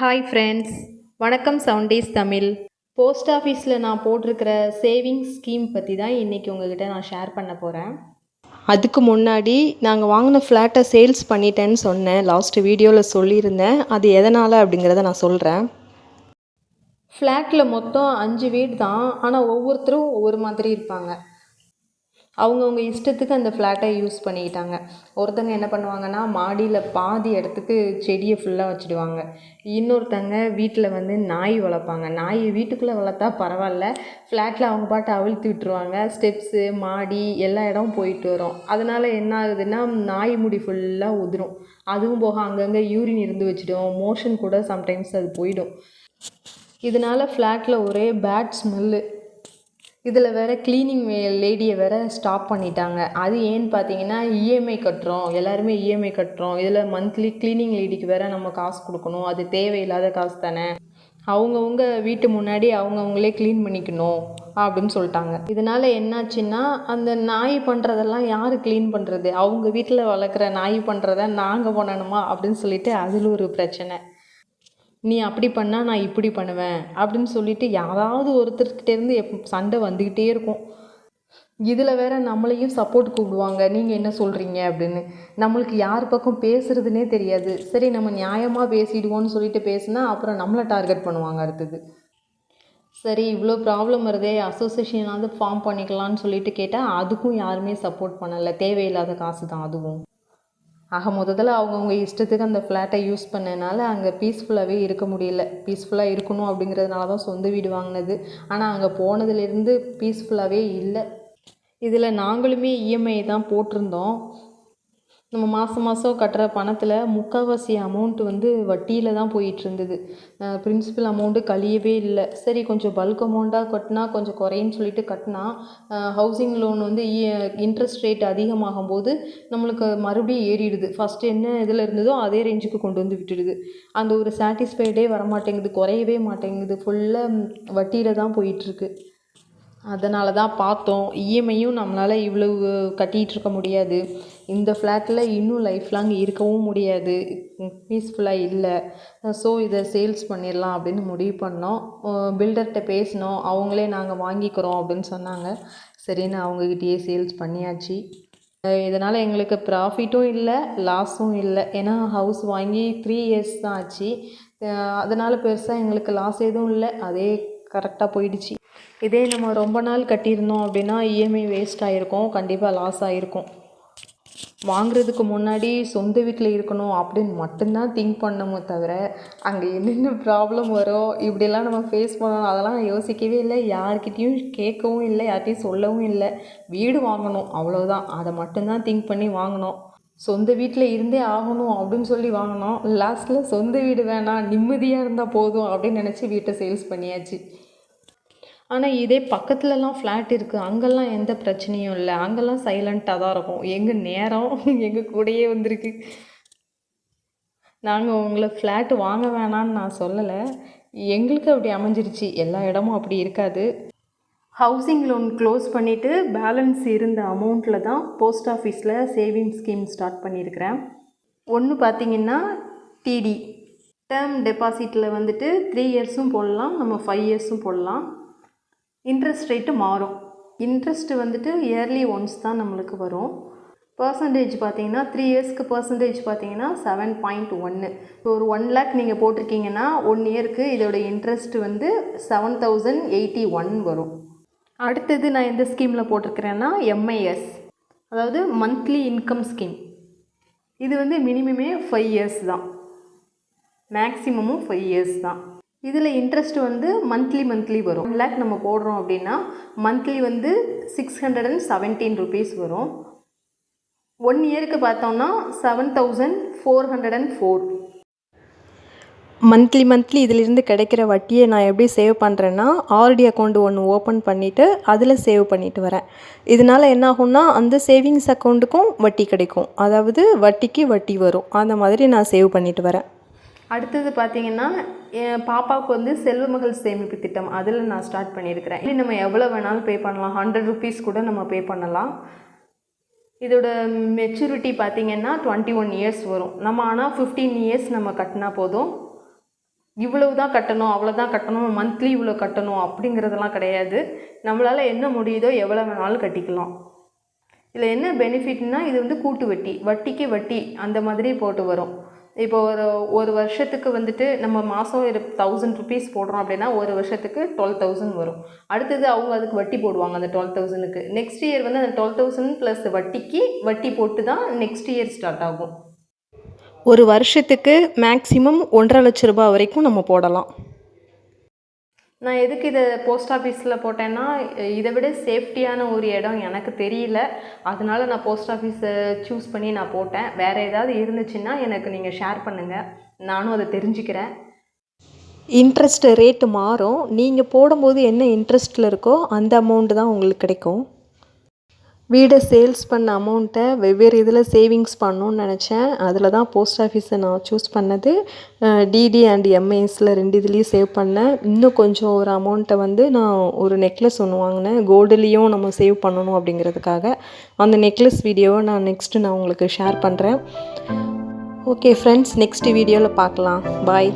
Hi friends, வணக்கம். 7 days Tamil. Post ஆஃபீஸில் நான் போட்டிருக்கிற சேவிங்ஸ் ஸ்கீம் பற்றி தான் இன்றைக்கி உங்கள்கிட்ட நான் ஷேர் பண்ண போகிறேன். அதுக்கு முன்னாடி நாங்கள் வாங்கின ஃப்ளாட்டை சேல்ஸ் பண்ணிட்டேன்னு சொன்னேன், லாஸ்ட்டு வீடியோவில் சொல்லியிருந்தேன். அது எதனால் அப்படிங்கிறத நான் சொல்கிறேன். ஃப்ளாட்டில் மொத்தம் 5 வீடு தான், ஆனால் ஒவ்வொருத்தரும் ஒவ்வொரு மாதிரி இருப்பாங்க. அவங்கவுங்க இஷ்டத்துக்கு அந்த ஃப்ளாட்டை யூஸ் பண்ணிக்கிட்டாங்க. ஒருத்தங்க என்ன பண்ணுவாங்கன்னா, மாடியில் பாதி இடத்துக்கு செடியை ஃபுல்லாக வச்சுடுவாங்க. இன்னொருத்தங்க வீட்டில் வந்து நாய் வளர்ப்பாங்க. நாய் வீட்டுக்குள்ளே வளர்த்தா பரவாயில்ல, ஃப்ளாட்டில் அவங்க பாட்டு அவிழ்த்து விட்டுருவாங்க. ஸ்டெப்ஸு, மாடி எல்லா இடமும் போயிட்டு வரும். அதனால் என்ன ஆகுதுன்னா, நாய் முடி ஃபுல்லாக உதிரும். அதுவும் போக அங்கங்கே யூரின் இருந்து வச்சுடும். மோஷன் கூட சம்டைம்ஸ் அது போயிடும். இதனால் ஃப்ளாட்டில் ஒரே பேட் ஸ்மெல்லு. இதில் வேறு க்ளீனிங் லேடியை வேறு ஸ்டாப் பண்ணிட்டாங்க. அது ஏன்னு பார்த்தீங்கன்னா, இஎம்ஐ கட்டுறோம், எல்லாருமே இஎம்ஐ கட்டுறோம். இதில் மந்த்லி க்ளீனிங் லேடிக்கு வேறு நம்ம காசு கொடுக்கணும். அது தேவையில்லாத காசு தானே, அவங்கவுங்க வீட்டு முன்னாடி அவங்கவுங்களே க்ளீன் பண்ணிக்கணும் அப்படின்னு சொல்லிட்டாங்க. இதனால் என்னாச்சுன்னா, அந்த நாய் பண்ணுறதெல்லாம் யார் க்ளீன் பண்ணுறது? அவங்க வீட்டில் வளர்க்குற நாய் பண்ணுறத நாங்கள் பண்ணணுமா அப்படின்னு சொல்லிட்டு அதில் ஒரு பிரச்சனை. நீ அப்படி பண்ணால் நான் இப்படி பண்ணுவேன் அப்படின்னு சொல்லிட்டு யாராவது ஒருத்தர்கிட்டேருந்து சண்டை வந்துக்கிட்டே இருக்கும். இதில் வேற நம்மளையும் சப்போர்ட் கூப்பிடுவாங்க, நீங்கள் என்ன சொல்கிறீங்க அப்படின்னு. நம்மளுக்கு யார் பக்கம் பேசுகிறதுனே தெரியாது. சரி, நம்ம நியாயமாக பேசிடுவோன்னு சொல்லிட்டு பேசுனா அப்புறம் நம்மளை டார்கெட் பண்ணுவாங்க அடுத்தது. சரி, இவ்வளோ ப்ராப்ளம் வருதே, அசோசியேஷனாவது ஃபார்ம் பண்ணிக்கலான்னு சொல்லிட்டு கேட்டால் அதுக்கும் யாருமே சப்போர்ட் பண்ணலை. தேவையில்லாத காசு தான் அதுவும். ஆக மொத்தத்தில் அவங்கவுங்க இஷ்டத்துக்கு அந்த ஃப்ளாட்டை யூஸ் பண்ணனால அங்கே பீஸ்ஃபுல்லாகவே இருக்க முடியல. பீஸ்ஃபுல்லாக இருக்கணும் அப்படிங்கிறதுனால தான் சொந்த வீடு வாங்கினது. ஆனால் அங்கே போனதுலேருந்து பீஸ்ஃபுல்லாகவே இல்லை. இதில் நாங்களுமே இஎம்ஐ தான் போட்டிருந்தோம். நம்ம மாதம் மாதம் கட்டுற பணத்தில் முக்கால்வாசி அமௌண்ட்டு வந்து வட்டியில் தான் போயிட்டுருந்தது. பிரின்சிபல் அமௌண்ட்டு கழியவே இல்லை. சரி, கொஞ்சம் பல்க் அமௌண்ட்டாக கட்டினா கொஞ்சம் குறைன்னு சொல்லிட்டு கட்டினா, ஹவுசிங் லோன் வந்து இன்ட்ரெஸ்ட் ரேட் அதிகமாகும் போது நம்மளுக்கு மறுபடியும் ஏறிடுது. ஃபஸ்ட்டு என்ன இதில் இருந்ததோ அதே ரேஞ்சுக்கு கொண்டு வந்து விட்டுடுது. அந்த ஒரு சாட்டிஸ்ஃபைடே வரமாட்டேங்குது, குறையவே மாட்டேங்குது. ஃபுல்லாக வட்டியில் தான் போயிட்டுருக்கு. அதனால தான் பார்த்தோம், இஎம்ஐயும் நம்மளால் இவ்வளவு கட்டிகிட்டு இருக்க முடியாது. இந்த ஃப்ளாட்டில் இன்னும் லைஃப் லாங் இருக்கவும் முடியாது, பீஸ்ஃபுல்லாக இல்லை. ஸோ இதை சேல்ஸ் பண்ணிடலாம் அப்படின்னு முடிவு பண்ணோம். பில்டர்கிட்ட பேசினோம், அவங்களே நாங்கள் வாங்கிக்கிறோம் அப்படின்னு சொன்னாங்க. சரின்னு அவங்கக்கிட்டேயே சேல்ஸ் பண்ணியாச்சு. இதனால் எங்களுக்கு ப்ராஃபிட்டும் இல்லை, லாஸும் இல்லை. ஏன்னா ஹவுஸ் வாங்கி 3 years தான் ஆச்சு. அதனால் பெருசாக எங்களுக்கு லாஸ் எதுவும் இல்லை, அதே கரெக்டாக போயிடுச்சு. இதே நம்ம ரொம்ப நாள் கட்டியிருந்தோம் அப்படின்னா இஎம்ஐ வேஸ்ட் ஆகிருக்கும், கண்டிப்பாக லாஸ் ஆகிருக்கும். வாங்குறதுக்கு முன்னாடி சொந்த வீட்டில் இருக்கணும் அப்படின்னு மட்டும்தான் திங்க் பண்ணணுமே தவிர, அங்கே என்னென்ன ப்ராப்ளம் வரும், இப்படிலாம் நம்ம ஃபேஸ் பண்ணணும் அதெல்லாம் யோசிக்கவே இல்லை. யார்கிட்டையும் கேட்கவும் இல்லை, யார்கிட்டையும் சொல்லவும் இல்லை. வீடு வாங்கணும் அவ்வளோதான், அதை மட்டும்தான் திங்க் பண்ணி வாங்கினோம். சொந்த வீட்டில் இருந்தே ஆகணும் அப்படின்னு சொல்லி வாங்கினோம். லாஸ்ட்டில் சொந்த வீடு வேணாம், நிம்மதியாக இருந்தால் போதும் அப்படின்னு நினச்சி வீட்டை சேல்ஸ் பண்ணியாச்சு. ஆனால் இதே பக்கத்துலலாம் ஃப்ளாட் இருக்குது, அங்கெல்லாம் எந்த பிரச்சனையும் இல்லை. அங்கெல்லாம் சைலண்ட்டாக தான் இருக்கும். எங்கள் நேரம் எங்கள் கூடயே வந்திருக்கு. நாங்கள் உங்களை ஃப்ளாட் வாங்க வேணான்னு நான் சொல்லலை, எங்களுக்கு அப்படி அமைஞ்சிருச்சு. எல்லா இடமும் அப்படி இருக்காது. ஹவுசிங் லோன் க்ளோஸ் பண்ணிவிட்டு பேலன்ஸ் இருந்த அமௌண்ட்டில் தான் போஸ்ட் ஆஃபீஸில் சேவிங் ஸ்கீம் ஸ்டார்ட் பண்ணியிருக்கிறேன். ஒன்று பார்த்திங்கன்னா டிடி, டேர்ம் டெபாசிட்டில் வந்துட்டு 3 yearsம் போடலாம், நம்ம 5 yearsம் போடலாம். இன்ட்ரெஸ்ட் ரேட்டு மாறும். இன்ட்ரெஸ்ட்டு வந்துட்டு இயர்லி ஒன்ஸ் தான் நம்மளுக்கு வரும். பர்சன்டேஜ் பார்த்தீங்கன்னா 3 yearsக்கு பர்சன்டேஜ் பார்த்தீங்கன்னா 7.1. இப்போ ஒரு 1 lakh நீங்கள் போட்டிருக்கீங்கன்னா 1 yearக்கு இதோட இன்ட்ரெஸ்ட் வந்து 7081 வரும். அடுத்தது நான் எந்த ஸ்கீமில் போட்டிருக்கிறேன்னா எம்ஐஎஸ், அதாவது மந்த்லி இன்கம் ஸ்கீம். இது வந்து மினிமமே 5 years தான், மேக்ஸிமமும் 5 years தான். இதில் இன்ட்ரெஸ்ட் வந்து மந்த்லி வரும். 1 lakh நம்ம போடுறோம் அப்படின்னா மந்த்லி வந்து 617 rupees வரும். 1 yearக்கு பார்த்தோம்னா 7404. மந்த்லி இதிலிருந்து கிடைக்கிற வட்டியை நான் எப்படி சேவ் பண்ணுறேன்னா, ஆர்டி அக்கௌண்ட் ஒன்று ஓப்பன் பண்ணிவிட்டு அதில் சேவ் பண்ணிட்டு வரேன். இதனால் என்ன ஆகும்னா, அந்த சேவிங்ஸ் அக்கௌண்ட்டுக்கும் வட்டி கிடைக்கும், அதாவது வட்டிக்கு வட்டி வரும். அந்த மாதிரி நான் சேவ் பண்ணிட்டு வரேன். அடுத்தது பார்த்திங்கன்னா, என் பாப்பாவுக்கு வந்து செல்வ மகள் சேமிப்பு திட்டம், அதில் நான் ஸ்டார்ட் பண்ணியிருக்கிறேன். நம்ம எவ்வளோ வேணாலும் பே பண்ணலாம், 100 rupees கூட நம்ம பே பண்ணலாம். இதோட மெச்சூரிட்டி பார்த்திங்கன்னா 21 இயர்ஸ் வரும். நம்ம ஆனால் 15 இயர்ஸ் நம்ம கட்டினா போதும். இவ்வளவு தான் கட்டணும், அவ்வளோதான் கட்டணும், மந்த்லி இவ்வளோ கட்டணும் அப்படிங்கிறதெல்லாம் கிடையாது. நம்மளால் என்ன முடியுதோ எவ்வளோ வேணாலும் கட்டிக்கலாம். இதில் என்ன பெனிஃபிட்னா, இது வந்து கூட்டு வட்டி, வட்டிக்கு வட்டி அந்த மாதிரி போட்டு வரும். இப்போ ஒரு வருஷத்துக்கு வந்துட்டு நம்ம மாதம் 1000 ருபீஸ் போடுறோம் அப்படின்னா ஒரு வருஷத்துக்கு 12,000 வரும். அடுத்தது அவங்க அதுக்கு வட்டி போடுவாங்க அந்த 12,000க்கு. நெக்ஸ்ட் இயர் வந்து அந்த 12,000 ப்ளஸ் வட்டிக்கு வட்டி போட்டு தான் நெக்ஸ்ட் இயர் ஸ்டார்ட் ஆகும். ஒரு வருஷத்துக்கு மேக்ஸிமம் 1,50,000 ரூபா வரைக்கும் நம்ம போடலாம். நான் எதுக்கு இதை போஸ்ட் ஆஃபீஸில் போட்டேன்னா, இதை விட சேஃப்டியான ஒரு இடம் எனக்கு தெரியல. அதனால நான் போஸ்ட் ஆஃபீஸை சூஸ் பண்ணி நான் போட்டேன். வேறு ஏதாவது இருந்துச்சுன்னா எனக்கு நீங்கள் ஷேர் பண்ணுங்கள், நானும் அதை தெரிஞ்சுக்கிறேன். இன்ட்ரெஸ்ட் ரேட்டு மாறும். நீங்கள் போடும்போது என்ன இன்ட்ரெஸ்ட்டில் இருக்கோ அந்த அமௌண்ட்டு தான் உங்களுக்கு கிடைக்கும். வீடை சேல்ஸ் பண்ண அமௌண்ட்டை வெவ்வேறு இதில் சேவிங்ஸ் பண்ணணுன்னு நினச்சேன். அதில் தான் போஸ்ட் ஆஃபீஸை நான் சூஸ் பண்ணது. டிடி அண்ட் எம்ஐஎஸில் 2 இதுலேயும் சேவ் பண்ணேன். இன்னும் கொஞ்சம் ஒரு அமௌண்ட்டை வந்து நான் ஒரு நெக்லஸ் ஒன்று வாங்கினேன். கோல்டுலேயும் நம்ம சேவ் பண்ணணும் அப்படிங்கிறதுக்காக. அந்த நெக்லஸ் வீடியோவை நான் நெக்ஸ்ட்டு உங்களுக்கு ஷேர் பண்ணுறேன். ஓகே ஃப்ரெண்ட்ஸ், நெக்ஸ்ட் வீடியோவில் பார்க்கலாம். பாய்.